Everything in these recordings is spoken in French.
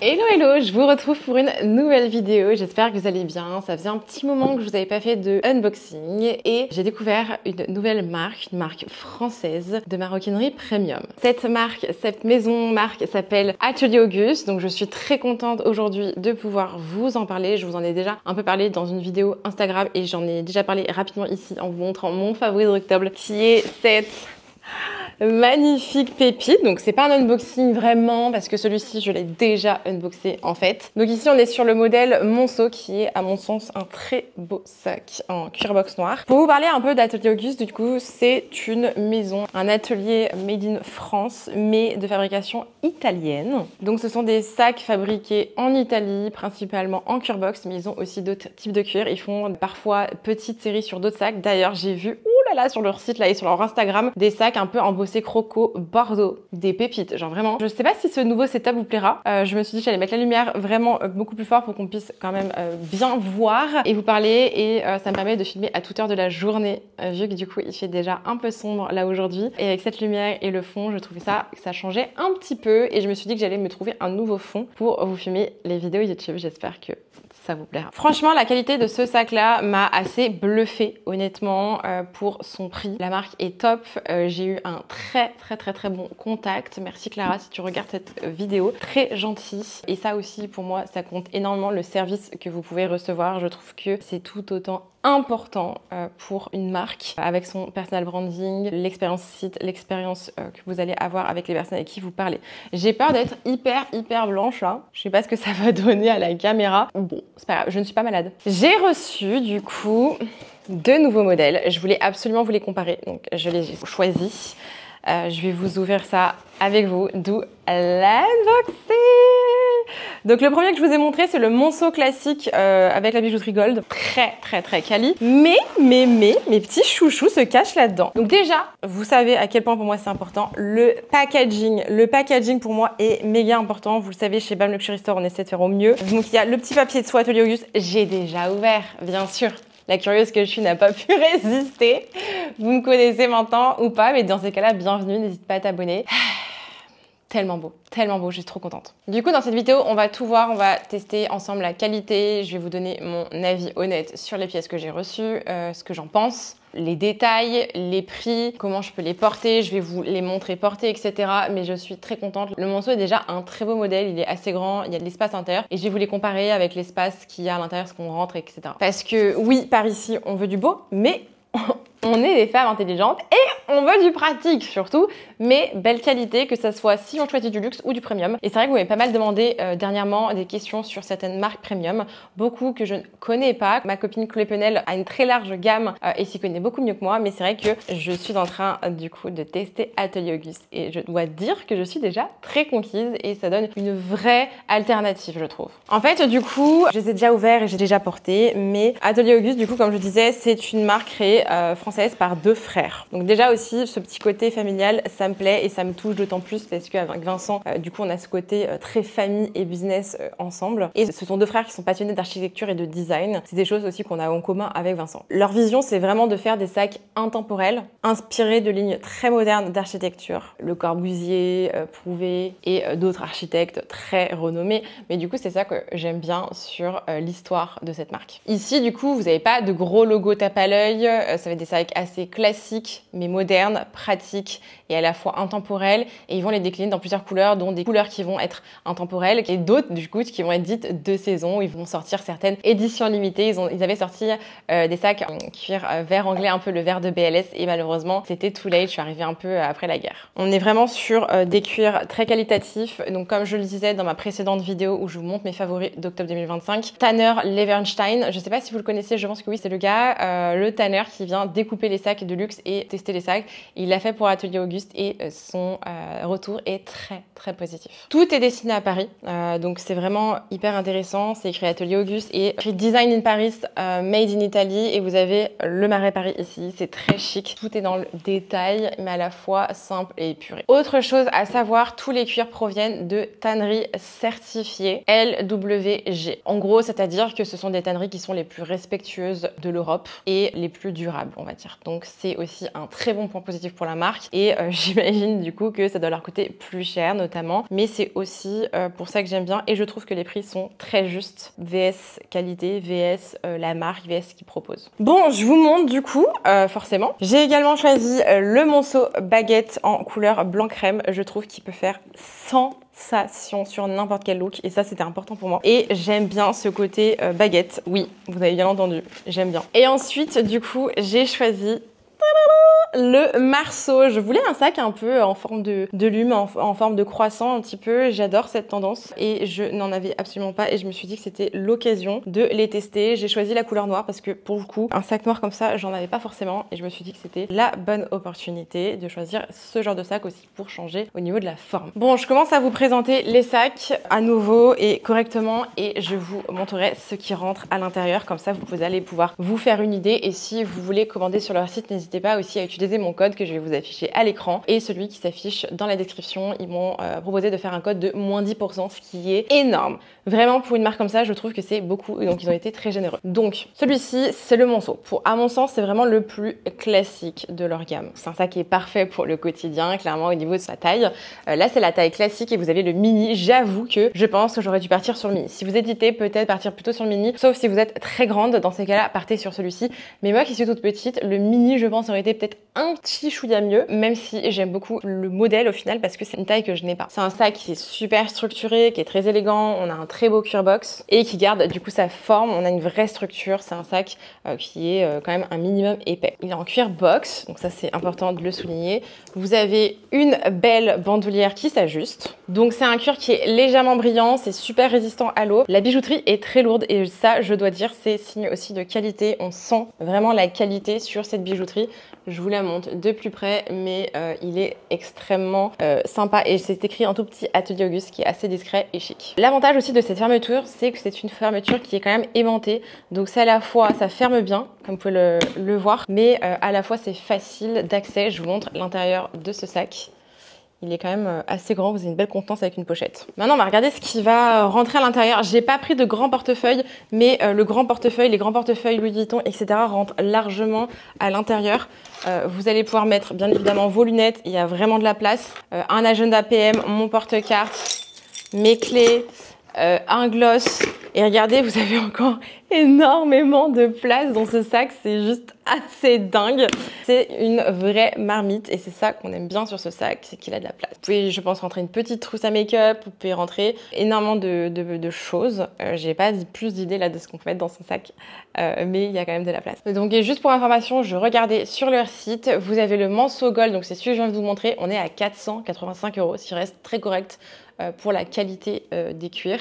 Hello hello, je vous retrouve pour une nouvelle vidéo, j'espère que vous allez bien. Ça faisait un petit moment que je vous avais pas fait de unboxing et j'ai découvert une nouvelle marque, une marque française de maroquinerie premium. Cette maison marque s'appelle Atelier Auguste, donc je suis très contente aujourd'hui de pouvoir vous en parler. Je vous en ai déjà un peu parlé dans une vidéo Instagram et j'en ai déjà parlé rapidement ici en vous montrant mon favori d'octobre qui est cette magnifique pépite. Donc c'est pas un unboxing vraiment parce que celui-ci je l'ai déjà unboxé en fait. Donc ici on est sur le modèle Monceau qui est à mon sens un très beau sac en cuir box noir. Pour vous parler un peu d'Atelier Auguste, du coup c'est une maison, un atelier made in France mais de fabrication italienne. Donc ce sont des sacs fabriqués en Italie, principalement en cuir box, mais ils ont aussi d'autres types de cuir. Ils font parfois petites séries sur d'autres sacs. D'ailleurs j'ai vu là sur leur site là et sur leur Instagram des sacs un peu embossés croco bordeaux, des pépites, genre vraiment. Je sais pas si ce nouveau setup vous plaira. Je me suis dit que j'allais mettre la lumière vraiment beaucoup plus fort pour qu'on puisse quand même bien voir et vous parler et ça me permet de filmer à toute heure de la journée vu que du coup il fait déjà un peu sombre là aujourd'hui et avec cette lumière et le fond je trouvais ça changeait un petit peu et je me suis dit que j'allais me trouver un nouveau fond pour vous filmer les vidéos YouTube. J'espère que ça vous plaira. Franchement, la qualité de ce sac-là m'a assez bluffé, honnêtement, pour son prix. La marque est top. J'ai eu un très bon contact. Merci Clara si tu regardes cette vidéo. Très gentil. Et ça aussi, pour moi, ça compte énormément le service que vous pouvez recevoir. Je trouve que c'est tout autant important pour une marque avec son personal branding, l'expérience site, l'expérience que vous allez avoir avec les personnes avec qui vous parlez. J'ai peur d'être hyper blanche là. Je sais pas ce que ça va donner à la caméra. Bon, c'est pas grave, je ne suis pas malade. J'ai reçu du coup deux nouveaux modèles. Je voulais absolument vous les comparer, donc je les ai choisis. Je vais vous ouvrir ça avec vous, d'où l'unboxing. Donc le premier que je vous ai montré, c'est le Monceau classique avec la bijouterie gold, très quali. Mais mes petits chouchous se cachent là-dedans. Donc déjà, vous savez à quel point pour moi c'est important, le packaging. Le packaging pour moi est méga important. Vous le savez, chez BAM Luxury Store, on essaie de faire au mieux. Donc il y a le petit papier de soie Atelier Auguste, j'ai déjà ouvert, bien sûr. La curieuse que je suis n'a pas pu résister. Vous me connaissez maintenant ou pas, mais dans ces cas-là, bienvenue, n'hésite pas à t'abonner. Tellement beau, je suis trop contente. Du coup, dans cette vidéo, on va tout voir, on va tester ensemble la qualité. Je vais vous donner mon avis honnête sur les pièces que j'ai reçues, ce que j'en pense, les détails, les prix, comment je peux les porter. Je vais vous les montrer porter, etc. Mais je suis très contente. Le Monceau est déjà un très beau modèle, il est assez grand, il y a de l'espace à l'intérieur. Et je vais vous les comparer avec l'espace qu'il y a à l'intérieur, ce qu'on rentre, etc. Parce que oui, par ici, on veut du beau, mais on est des femmes intelligentes et on veut du pratique surtout, mais belle qualité, que ça soit si on choisit du luxe ou du premium. Et c'est vrai que vous m'avez pas mal demandé dernièrement des questions sur certaines marques premium, beaucoup que je ne connais pas. Ma copine Chloé Penel a une très large gamme et s'y connaît beaucoup mieux que moi, mais c'est vrai que je suis en train du coup de tester Atelier Auguste et je dois dire que je suis déjà très conquise et ça donne une vraie alternative, je trouve. En fait, du coup, je les ai déjà ouverts et j'ai déjà porté, mais Atelier Auguste, du coup, comme je disais, c'est une marque créée française par deux frères. Donc déjà aussi, ce petit côté familial, ça me plaît et ça me touche d'autant plus parce qu'avec Vincent, du coup, on a ce côté très famille et business ensemble. Et ce sont deux frères qui sont passionnés d'architecture et de design. C'est des choses aussi qu'on a en commun avec Vincent. Leur vision, c'est vraiment de faire des sacs intemporels, inspirés de lignes très modernes d'architecture. Le Corbusier, Prouvé et d'autres architectes très renommés. Mais du coup, c'est ça que j'aime bien sur l'histoire de cette marque. Ici, du coup, vous n'avez pas de gros logos tape à l'œil. Ça va être des sacs assez classiques, mais modernes, pratiques et à la fois intemporels. Et ils vont les décliner dans plusieurs couleurs, dont des couleurs qui vont être intemporelles et d'autres, du coup, qui vont être dites de saison. Ils vont sortir certaines éditions limitées. Ils avaient sorti des sacs en cuir vert anglais, un peu le vert de BLS. Et malheureusement, c'était too late. Je suis arrivée un peu après la guerre. On est vraiment sur des cuirs très qualitatifs. Donc, comme je le disais dans ma précédente vidéo où je vous montre mes favoris d'octobre 2025, Tanner Levenstein. Je sais pas si vous le connaissez, je pense que oui, c'est le gars. Le Tanner qui vient découper les sacs de luxe et tester les sacs. Il l'a fait pour Atelier Auguste et son retour est très positif. Tout est destiné à Paris, donc c'est vraiment hyper intéressant. C'est écrit Atelier Auguste et écrit Design in Paris, Made in Italy et vous avez le Marais Paris ici. C'est très chic. Tout est dans le détail mais à la fois simple et épuré. Autre chose à savoir, tous les cuirs proviennent de tanneries certifiées LWG. En gros, c'est-à-dire que ce sont des tanneries qui sont les plus respectueuses de l'Europe et les plus durables, on va dire. Donc c'est aussi un très bon point positif pour la marque et j'ai j'imagine du coup que ça doit leur coûter plus cher notamment, mais c'est aussi pour ça que j'aime bien et je trouve que les prix sont très justes. VS qualité, VS la marque, VS ce qu'ils proposent. Bon, je vous montre du coup, forcément. J'ai également choisi le Monceau baguette en couleur blanc crème. Je trouve qu'il peut faire sensation sur n'importe quel look et ça c'était important pour moi. Et j'aime bien ce côté baguette. Oui, vous avez bien entendu, j'aime bien. Et ensuite, du coup, j'ai choisi le Marceau. Je voulais un sac un peu en forme de lume, en forme de croissant un petit peu. J'adore cette tendance et je n'en avais absolument pas et je me suis dit que c'était l'occasion de les tester. J'ai choisi la couleur noire parce que pour le coup, un sac noir comme ça, j'en avais pas forcément et je me suis dit que c'était la bonne opportunité de choisir ce genre de sac aussi pour changer au niveau de la forme. Bon, je commence à vous présenter les sacs à nouveau et correctement et je vous montrerai ce qui rentre à l'intérieur. Comme ça, vous allez pouvoir vous faire une idée et si vous voulez commander sur leur site, n'hésitez pas aussi à utiliser mon code que je vais vous afficher à l'écran et celui qui s'affiche dans la description. Ils m'ont proposé de faire un code de moins 10%, ce qui est énorme. Vraiment, pour une marque comme ça, je trouve que c'est beaucoup, donc ils ont été très généreux. Donc, celui-ci, c'est le Monceau. À mon sens, c'est vraiment le plus classique de leur gamme. C'est un sac qui est parfait pour le quotidien, clairement, au niveau de sa taille. Là, c'est la taille classique et vous avez le mini. J'avoue que je pense que j'aurais dû partir sur le mini. Si vous hésitez, peut-être partir plutôt sur le mini, sauf si vous êtes très grande. Dans ces cas-là, partez sur celui-ci. Mais moi, qui suis toute petite, le mini, je pense, aurait été peut-être un petit chouïa mieux, même si j'aime beaucoup le modèle au final parce que c'est une taille que je n'ai pas. C'est un sac qui est super structuré, qui est très élégant, on a un très beau cuir box et qui garde du coup sa forme, on a une vraie structure, c'est un sac qui est quand même un minimum épais. Il est en cuir box, donc ça c'est important de le souligner. Vous avez une belle bandoulière qui s'ajuste, donc c'est un cuir qui est légèrement brillant, c'est super résistant à l'eau. La bijouterie est très lourde et ça je dois dire c'est signe aussi de qualité, on sent vraiment la qualité sur cette bijouterie. Je vous la montre de plus près, mais il est extrêmement sympa et c'est écrit en tout petit Atelier Auguste qui est assez discret et chic. L'avantage aussi de cette fermeture, c'est que c'est une fermeture qui est quand même aimantée. Donc c'est à la fois, ça ferme bien, comme vous pouvez le voir, mais à la fois c'est facile d'accès. Je vous montre l'intérieur de ce sac. Il est quand même assez grand, vous avez une belle contenance avec une pochette. Maintenant, on va regarder ce qui va rentrer à l'intérieur. J'ai pas pris de grand portefeuille, mais les grands portefeuilles Louis Vuitton, etc. rentrent largement à l'intérieur. Vous allez pouvoir mettre bien évidemment vos lunettes, il y a vraiment de la place. Un agenda PM, mon porte-carte, mes clés, un gloss. Et regardez, vous avez encore énormément de place dans ce sac, c'est juste assez dingue. C'est une vraie marmite et c'est ça qu'on aime bien sur ce sac, c'est qu'il a de la place. Vous pouvez, je pense, rentrer une petite trousse à make-up, vous pouvez rentrer énormément de choses. J'ai pas plus d'idées là de ce qu'on peut mettre dans ce sac, mais il y a quand même de la place. Donc et juste pour information, je regardais sur leur site, vous avez le Monceau Gold, donc c'est celui que je viens de vous montrer, on est à 485 €, ce qui reste très correct pour la qualité des cuirs.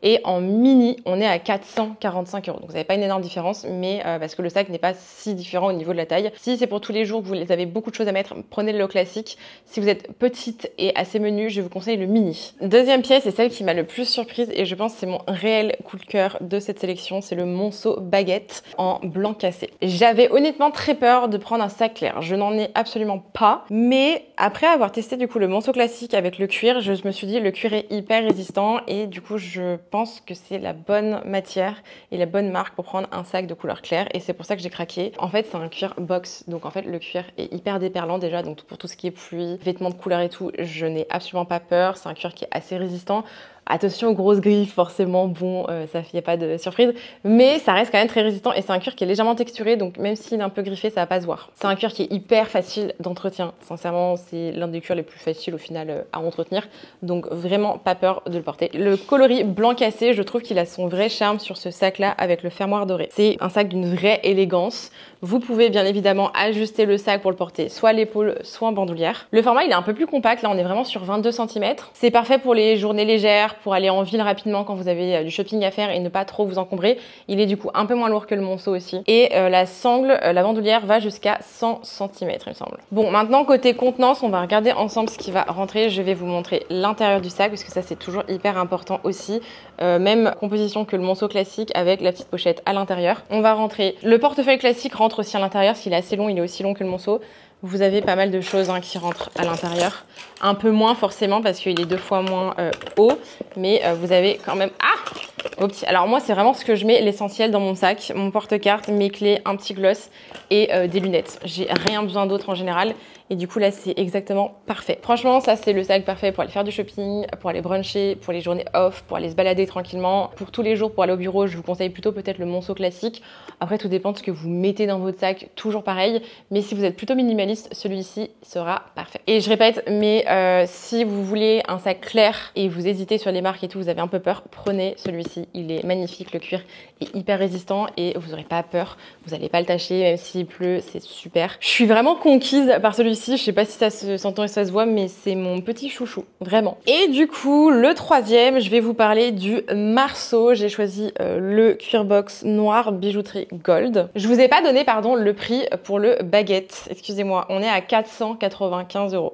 Et en mini, on est à 445 €. Donc vous n'avez pas une énorme différence, mais parce que le sac n'est pas si différent au niveau de la taille. Si c'est pour tous les jours que vous avez beaucoup de choses à mettre, prenez le classique. Si vous êtes petite et assez menue, je vous conseille le mini. Deuxième pièce, c'est celle qui m'a le plus surprise et je pense que c'est mon réel coup de cœur de cette sélection, c'est le Monceau baguette en blanc cassé. J'avais honnêtement très peur de prendre un sac clair. Je n'en ai absolument pas, mais après avoir testé du coup le Monceau classique avec le cuir, je me suis dit le cuir est hyper résistant et du coup je pense que c'est la bonne matière et la bonne marque pour prendre un sac de couleur claire et c'est pour ça que j'ai craqué. En fait c'est un cuir box, donc en fait le cuir est hyper déperlant déjà, donc pour tout ce qui est pluie, vêtements de couleur et tout, je n'ai absolument pas peur. C'est un cuir qui est assez résistant. Attention aux grosses griffes, forcément, bon, ça fait pas de surprise, mais ça reste quand même très résistant et c'est un cuir qui est légèrement texturé, donc même s'il est un peu griffé, ça va pas se voir. C'est un cuir qui est hyper facile d'entretien. Sincèrement, c'est l'un des cuirs les plus faciles au final à entretenir, donc vraiment pas peur de le porter. Le coloris blanc cassé, je trouve qu'il a son vrai charme sur ce sac-là avec le fermoir doré. C'est un sac d'une vraie élégance. Vous pouvez bien évidemment ajuster le sac pour le porter soit à l'épaule, soit en bandoulière. Le format, il est un peu plus compact. Là, on est vraiment sur 22 cm. C'est parfait pour les journées légères, pour aller en ville rapidement quand vous avez du shopping à faire et ne pas trop vous encombrer. Il est du coup un peu moins lourd que le Monceau aussi. Et la sangle, la bandoulière va jusqu'à 100 cm, il me semble. Bon, maintenant, côté contenance, on va regarder ensemble ce qui va rentrer. Je vais vous montrer l'intérieur du sac parce que ça, c'est toujours hyper important aussi. Même composition que le Monceau classique avec la petite pochette à l'intérieur. On va rentrer. Le portefeuille classique rentre aussi à l'intérieur. S'il est assez long, il est aussi long que le Monceau. Vous avez pas mal de choses qui rentrent à l'intérieur. Un peu moins forcément parce qu'il est 2 fois moins haut. Mais vous avez quand même... Ah, au petit. Alors moi, c'est vraiment ce que je mets, l'essentiel dans mon sac. Mon porte-carte, mes clés, un petit gloss et des lunettes. J'ai rien besoin d'autre en général. et du coup là c'est exactement parfait. Franchement ça c'est le sac parfait pour aller faire du shopping, pour aller bruncher, pour les journées off, pour aller se balader tranquillement. Pour tous les jours pour aller au bureau, je vous conseille plutôt peut-être le Monceau classique. Après tout dépend de ce que vous mettez dans votre sac, toujours pareil, mais si vous êtes plutôt minimaliste, celui-ci sera parfait. Et je répète, mais si vous voulez un sac clair et vous hésitez sur les marques et tout, vous avez un peu peur, prenez celui-ci, il est magnifique, le cuir est hyper résistant et vous n'aurez pas peur, vous n'allez pas le tâcher, même s'il pleut, c'est super. Je suis vraiment conquise par celui-ci, je sais pas si ça s'entend et ça se voit, mais c'est mon petit chouchou, vraiment. Et du coup, le troisième, je vais vous parler du Marceau. J'ai choisi le cuir box noir bijouterie gold. Je vous ai pas donné, pardon, le prix pour le baguette, excusez-moi, on est à 495 €.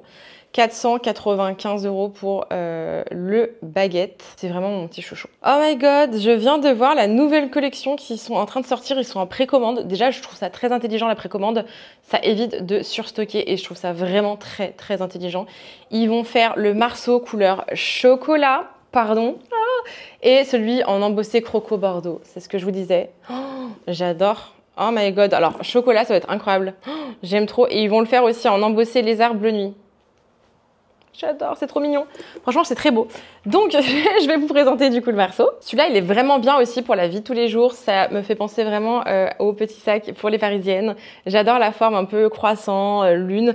495 € pour le baguette. C'est vraiment mon petit chouchou. Oh my god, je viens de voir la nouvelle collection qui sont en train de sortir. Ils sont en précommande. Déjà, je trouve ça très intelligent la précommande. Ça évite de surstocker et je trouve ça vraiment très très intelligent. Ils vont faire le Marceau couleur chocolat, pardon, et celui en embossé croco bordeaux. C'est ce que je vous disais. Oh, j'adore. Oh my god. Alors, chocolat, ça va être incroyable. Oh, j'aime trop. Et ils vont le faire aussi en embossé lézard bleu nuit. J'adore, c'est trop mignon. Franchement, c'est très beau. Donc, je vais vous présenter du coup le Marceau. Celui-là, il est vraiment bien aussi pour la vie de tous les jours. Ça me fait penser vraiment au petit sac pour les parisiennes. J'adore la forme un peu croissant, lune.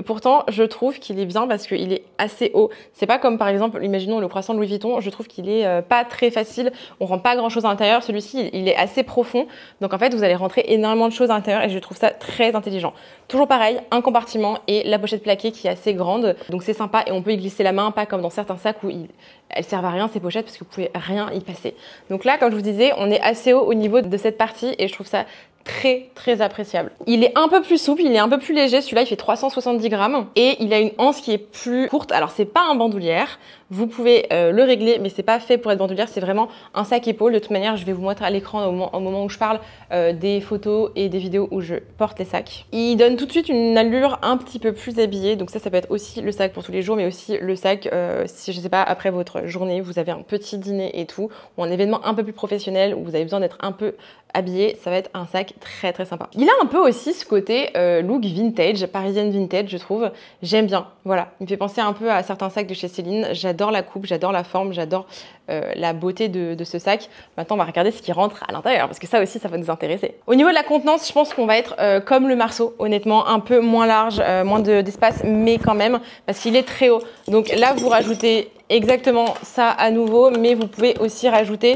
Pourtant, je trouve qu'il est bien parce qu'il est assez haut. C'est pas comme par exemple, imaginons le croissant de Louis Vuitton. Je trouve qu'il est pas très facile. On rentre pas grand-chose à l'intérieur. Celui-ci, il est assez profond. Donc en fait, vous allez rentrer énormément de choses à l'intérieur et je trouve ça très intelligent. Toujours pareil, un compartiment et la pochette plaquée qui est assez grande. Donc c'est sympa et on peut y glisser la main, pas comme dans certains sacs où elles servent à rien ces pochettes parce que vous pouvez rien y passer. Donc là, comme je vous disais, on est assez haut au niveau de cette partie et je trouve ça très très appréciable. Il est un peu plus souple, il est un peu plus léger. Celui-là, il fait 370 grammes et il a une anse qui est plus courte. Alors c'est pas un bandoulière, vous pouvez le régler, mais c'est pas fait pour être bandoulière. C'est vraiment un sac épaule. De toute manière, je vais vous montrer à l'écran au moment où je parle des photos et des vidéos où je porte les sacs. Il donne tout de suite une allure un petit peu plus habillée. Donc ça peut être aussi le sac pour tous les jours, mais aussi le sac si je sais pas après votre journée, vous avez un petit dîner et tout, ou un événement un peu plus professionnel où vous avez besoin d'être un peu habillé, ça va être un sac très très sympa. Il a un peu aussi ce côté look vintage, parisienne vintage, je trouve. J'aime bien, voilà. Il me fait penser un peu à certains sacs de chez Céline. J'adore la coupe, j'adore la forme, j'adore la beauté de ce sac. Maintenant, on va regarder ce qui rentre à l'intérieur parce que ça aussi, ça va nous intéresser. Au niveau de la contenance, je pense qu'on va être comme le Marceau, honnêtement, un peu moins large, moins d'espace, mais quand même, parce qu'il est très haut. Donc là, vous rajoutez exactement ça à nouveau, mais vous pouvez aussi rajouter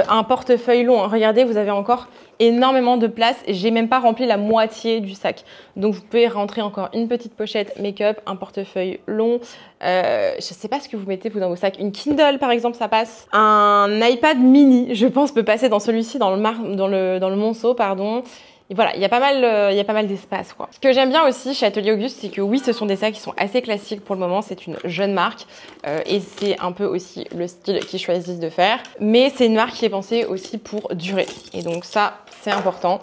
un portefeuille long. Regardez, vous avez encore énormément de place et j'ai même pas rempli la moitié du sac. Donc vous pouvez rentrer encore une petite pochette make-up, un portefeuille long. Je sais pas ce que vous mettez vous dans vos sacs. Une Kindle par exemple, ça passe. Un iPad mini, je pense, peut passer dans celui-ci, dans le Monceau, pardon. Et voilà, il y a pas mal d'espace quoi. Ce que j'aime bien aussi chez Atelier Auguste, c'est que oui, ce sont des sacs qui sont assez classiques pour le moment. C'est une jeune marque et c'est un peu aussi le style qu'ils choisissent de faire. Mais c'est une marque qui est pensée aussi pour durer. Et donc ça, c'est important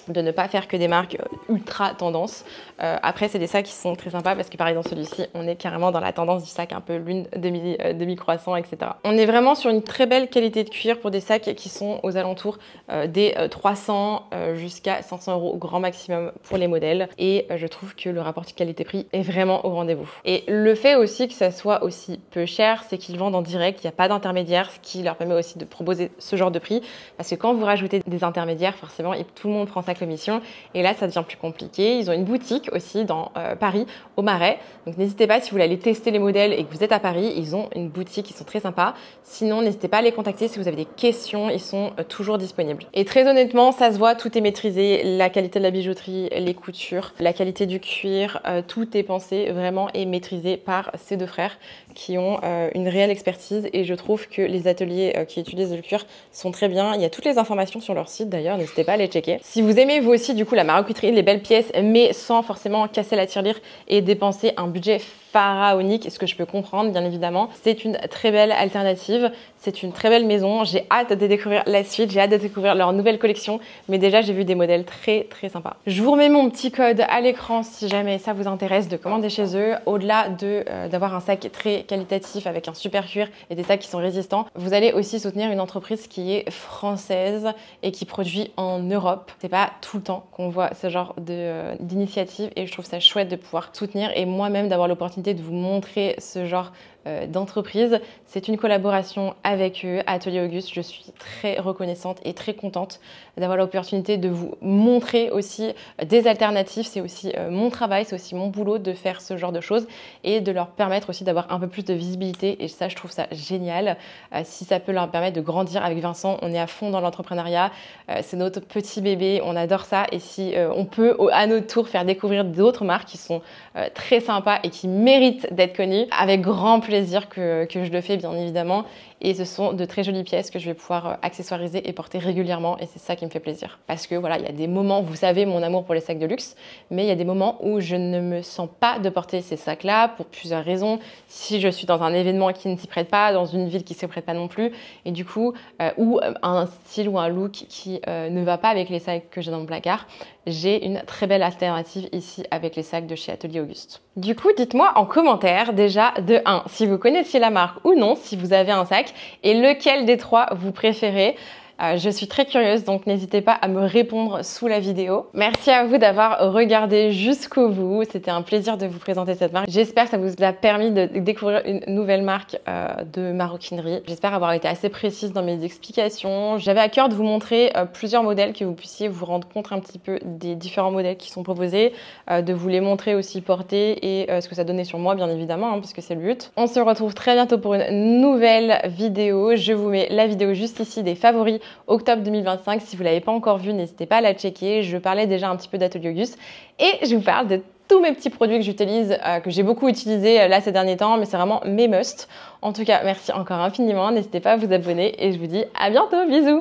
de ne pas faire que des marques ultra tendance. Après, c'est des sacs qui sont très sympas parce que par exemple celui-ci, on est carrément dans la tendance du sac un peu lune, demi-croissant, etc. On est vraiment sur une très belle qualité de cuir pour des sacs qui sont aux alentours des 300 jusqu'à 500 € au grand maximum pour les modèles. Et je trouve que le rapport qualité-prix est vraiment au rendez-vous. Et le fait aussi que ça soit aussi peu cher, c'est qu'ils vendent en direct, il n'y a pas d'intermédiaire, ce qui leur permet aussi de proposer ce genre de prix. Parce que quand vous rajoutez des intermédiaires, forcément, tout le monde prend sa commission. Et là, ça devient plus compliqué. Ils ont une boutique aussi dans Paris, au Marais. Donc n'hésitez pas, si vous voulez aller tester les modèles et que vous êtes à Paris, ils ont une boutique, ils sont très sympas. Sinon, n'hésitez pas à les contacter si vous avez des questions, ils sont toujours disponibles. Et très honnêtement, ça se voit, tout est maîtrisé. La qualité de la bijouterie, les coutures, la qualité du cuir, tout est pensé vraiment et maîtrisé par ces deux frères qui ont une réelle expertise. Et je trouve que les ateliers qui utilisent le cuir sont très bien. Il y a toutes les informations sur leur site d'ailleurs, n'hésitez pas à les checker. Si vous aimez vous aussi du coup la maroquinerie, les belles pièces, mais sans forcément casser la tirelire et dépenser un budget pharaonique, ce que je peux comprendre bien évidemment, c'est une très belle alternative, c'est une très belle maison. J'ai hâte de découvrir la suite, j'ai hâte de découvrir leur nouvelle collection, mais déjà j'ai vu des modèles très très sympas. Je vous remets mon petit code à l'écran si jamais ça vous intéresse de commander chez eux. Au-delà d'avoir un sac très qualitatifs avec un super cuir et des sacs qui sont résistants, vous allez aussi soutenir une entreprise qui est française et qui produit en Europe. C'est pas tout le temps qu'on voit ce genre d'initiative et je trouve ça chouette de pouvoir soutenir et moi-même d'avoir l'opportunité de vous montrer ce genre d'entreprise. C'est une collaboration avec eux, Atelier Auguste. Je suis très reconnaissante et très contente d'avoir l'opportunité de vous montrer aussi des alternatives. C'est aussi mon travail, c'est aussi mon boulot de faire ce genre de choses et de leur permettre aussi d'avoir un peu plus de visibilité et ça, je trouve ça génial. Si ça peut leur permettre de grandir avec Vincent, on est à fond dans l'entrepreneuriat. C'est notre petit bébé, on adore ça et si on peut à notre tour faire découvrir d'autres marques qui sont très sympas et qui méritent d'être connues, avec grand plaisir que je le fais bien évidemment et ce sont de très jolies pièces que je vais pouvoir accessoiriser et porter régulièrement et c'est ça qui me fait plaisir parce que voilà, il y a des moments, vous savez mon amour pour les sacs de luxe, mais il y a des moments où je ne me sens pas de porter ces sacs là pour plusieurs raisons. Si je suis dans un événement qui ne s'y prête pas, dans une ville qui ne s'y prête pas non plus et du coup ou un style ou un look qui ne va pas avec les sacs que j'ai dans mon placard, j'ai une très belle alternative ici avec les sacs de chez Atelier Auguste. Du coup, dites-moi en commentaire déjà de 1 si vous connaissiez la marque ou non, si vous avez un sac et lequel des trois vous préférez. Je suis très curieuse, donc n'hésitez pas à me répondre sous la vidéo. Merci à vous d'avoir regardé jusqu'au bout. C'était un plaisir de vous présenter cette marque. J'espère que ça vous a permis de découvrir une nouvelle marque de maroquinerie. J'espère avoir été assez précise dans mes explications. J'avais à cœur de vous montrer plusieurs modèles, que vous puissiez vous rendre compte un petit peu des différents modèles qui sont proposés, de vous les montrer aussi portés et ce que ça donnait sur moi, bien évidemment, hein, parce que c'est le but. On se retrouve très bientôt pour une nouvelle vidéo. Je vous mets la vidéo juste ici des favoris octobre 2025. Si vous ne l'avez pas encore vu, n'hésitez pas à la checker. Je parlais déjà un petit peu d'Atelier Auguste et je vous parle de tous mes petits produits que j'utilise, que j'ai beaucoup utilisés là ces derniers temps, mais c'est vraiment mes must. En tout cas, merci encore infiniment. N'hésitez pas à vous abonner et je vous dis à bientôt. Bisous!